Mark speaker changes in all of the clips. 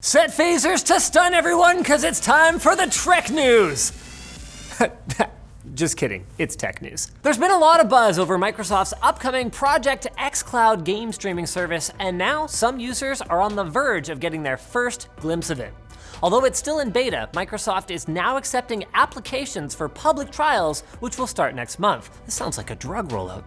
Speaker 1: Set phasers to stun everyone, cause it's time for the Trek news. Just kidding, it's tech news. There's been a lot of buzz over Microsoft's upcoming Project xCloud game streaming service, and now some users are on the verge of getting their first glimpse of it. Although it's still in beta, Microsoft is now accepting applications for public trials, which will start next month. This sounds like a drug rollout.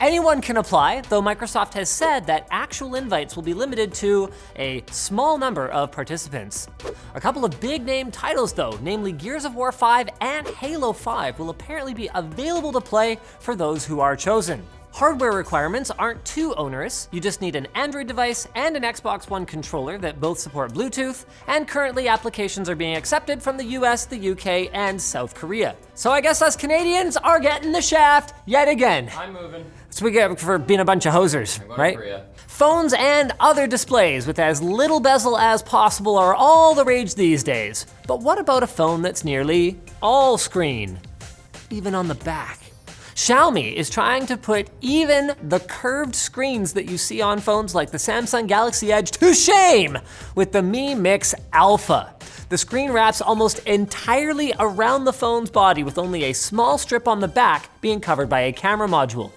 Speaker 1: Anyone can apply, though Microsoft has said that actual invites will be limited to a small number of participants. A couple of big name titles though, namely Gears of War 5 and Halo 5, will apparently be available to play for those who are chosen. Hardware requirements aren't too onerous. You just need an Android device and an Xbox One controller that both support Bluetooth, and currently applications are being accepted from the US, the UK, and South Korea. So I guess us Canadians are getting the shaft yet again.
Speaker 2: I'm moving.
Speaker 1: That's what we get for being a bunch of hosers, right? Phones and other displays with as little bezel as possible are all the rage these days. But what about a phone that's nearly all screen, even on the back? Xiaomi is trying to put even the curved screens that you see on phones like the Samsung Galaxy Edge to shame with the Mi Mix Alpha. The screen wraps almost entirely around the phone's body with only a small strip on the back being covered by a camera module.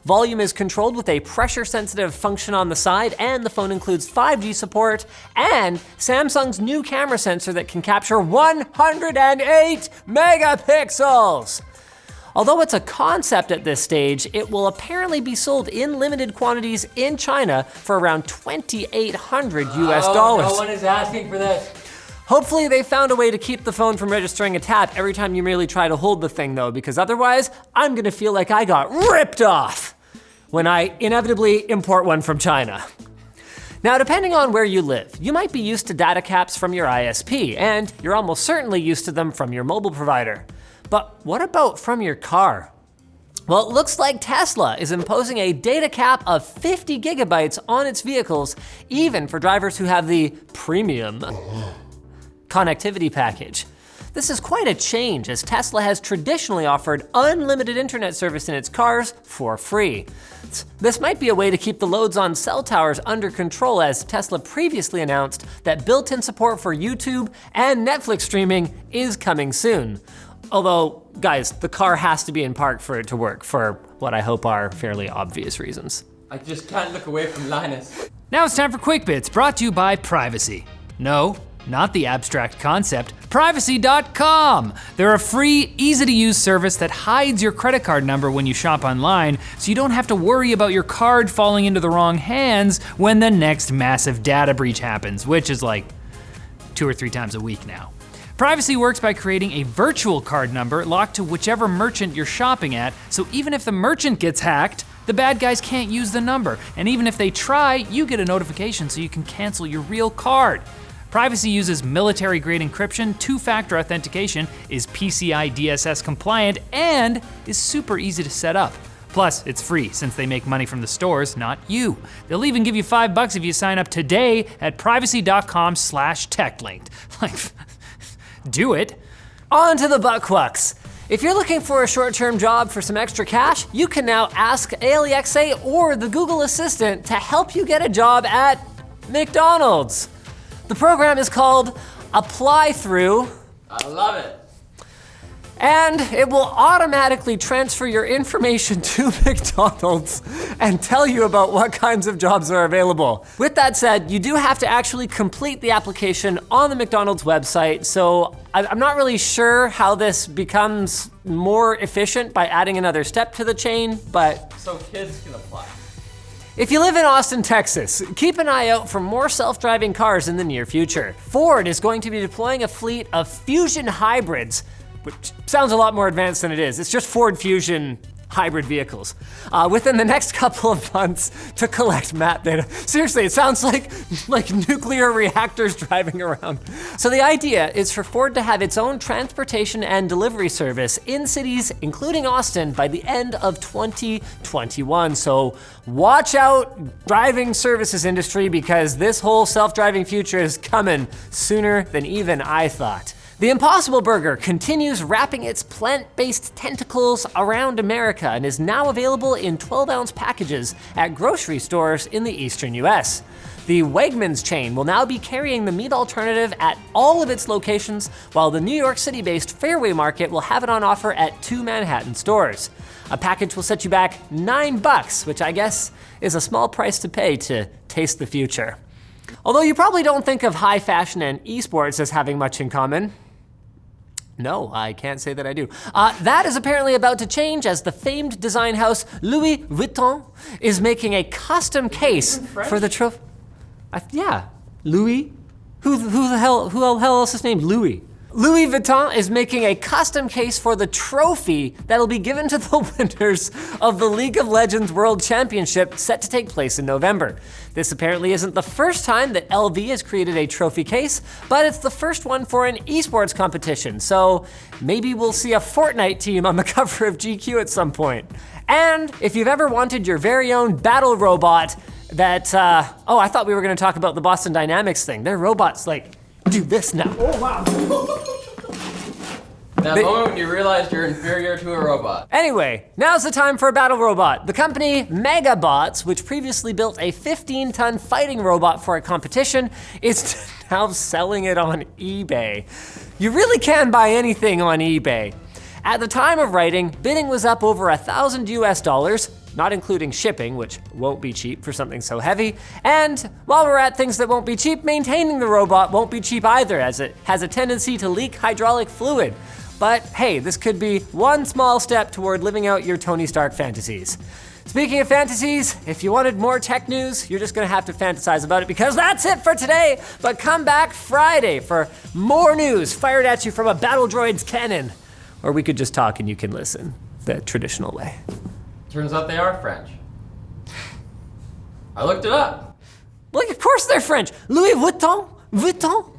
Speaker 1: Volume is controlled with a pressure-sensitive function on the side, and the phone includes 5G support and Samsung's new camera sensor that can capture 108 megapixels. Although it's a concept at this stage, it will apparently be sold in limited quantities in China for around $2,800 US.
Speaker 2: No one is asking for this.
Speaker 1: Hopefully they found a way to keep the phone from registering a tap every time you merely try to hold the thing though, because otherwise I'm gonna feel like I got ripped off when I inevitably import one from China. Now, depending on where you live, you might be used to data caps from your ISP, and you're almost certainly used to them from your mobile provider. But what about from your car? Well, it looks like Tesla is imposing a data cap of 50 gigabytes on its vehicles, even for drivers who have the premium connectivity package. This is quite a change, as Tesla has traditionally offered unlimited internet service in its cars for free. This might be a way to keep the loads on cell towers under control, as Tesla previously announced that built-in support for YouTube and Netflix streaming is coming soon. Although, guys, the car has to be in park for it to work, for what I hope are fairly obvious reasons.
Speaker 2: I just can't look away from Linus.
Speaker 3: Now it's time for Quick Bits, brought to you by Privacy. No, not the abstract concept, Privacy.com. They're a free, easy-to-use service that hides your credit card number when you shop online, so you don't have to worry about your card falling into the wrong hands when the next massive data breach happens, which is like 2 or 3 times a week now. Privacy works by creating a virtual card number locked to whichever merchant you're shopping at, so even if the merchant gets hacked, the bad guys can't use the number, and even if they try, you get a notification so you can cancel your real card. Privacy uses military-grade encryption, 2-factor authentication, is PCI DSS compliant, and is super easy to set up. Plus, it's free since they make money from the stores, not you. They'll even give you $5 if you sign up today at privacy.com/techlinked. Like, do it.
Speaker 1: On to the buttquacks. If you're looking for a short-term job for some extra cash, you can now ask Alexa or the Google Assistant to help you get a job at McDonald's. The program is called Apply Through.
Speaker 2: I love it.
Speaker 1: And it will automatically transfer your information to McDonald's and tell you about what kinds of jobs are available. With that said, you do have to actually complete the application on the McDonald's website, so I'm not really sure how this becomes more efficient by adding another step to the chain, but...
Speaker 2: So kids can apply.
Speaker 1: If you live in Austin, Texas, keep an eye out for more self-driving cars in the near future. Ford is going to be deploying a fleet of Fusion hybrids, which sounds a lot more advanced than it is. It's just Ford Fusion hybrid vehicles within the next couple of months to collect map data. Seriously, it sounds like nuclear reactors driving around. So the idea is for Ford to have its own transportation and delivery service in cities, including Austin, by the end of 2021. So watch out, driving services industry, because this whole self-driving future is coming sooner than even I thought. The Impossible Burger continues wrapping its plant-based tentacles around America and is now available in 12-ounce packages at grocery stores in the eastern US. The Wegmans chain will now be carrying the meat alternative at all of its locations, while the New York City-based Fairway Market will have it on offer at 2 Manhattan stores. A package will set you back $9, which I guess is a small price to pay to taste the future. Although you probably don't think of high fashion and esports as having much in common. No, I can't say that I do. That is apparently about to change as the famed design house Louis Vuitton is making a custom case for the trophy. Yeah, Louis? Who the hell else is named Louis? Louis Vuitton is making a custom case for the trophy that'll be given to the winners of the League of Legends World Championship set to take place in November. This apparently isn't the first time that LV has created a trophy case, but it's the first one for an esports competition, so maybe we'll see a Fortnite team on the cover of GQ at some point. And if you've ever wanted your very own battle robot that, oh, I thought we were gonna talk about the Boston Dynamics thing. Their robots like, do this now. Oh, wow.
Speaker 2: That moment when you realized you're inferior to a robot.
Speaker 1: Anyway, now's the time for a battle robot. The company Megabots, which previously built a 15-ton fighting robot for a competition, is now selling it on eBay. You really can buy anything on eBay. At the time of writing, bidding was up over $1,000 US, not including shipping, which won't be cheap for something so heavy. And while we're at things that won't be cheap, maintaining the robot won't be cheap either, as it has a tendency to leak hydraulic fluid. But hey, this could be one small step toward living out your Tony Stark fantasies. Speaking of fantasies, if you wanted more tech news, you're just gonna have to fantasize about it, because that's it for today. But come back Friday for more news fired at you from a battle droid's cannon. Or we could just talk and you can listen the traditional way.
Speaker 2: Turns out they are French. I looked it up.
Speaker 1: Like, of course they're French. Louis Vuitton? Vuitton?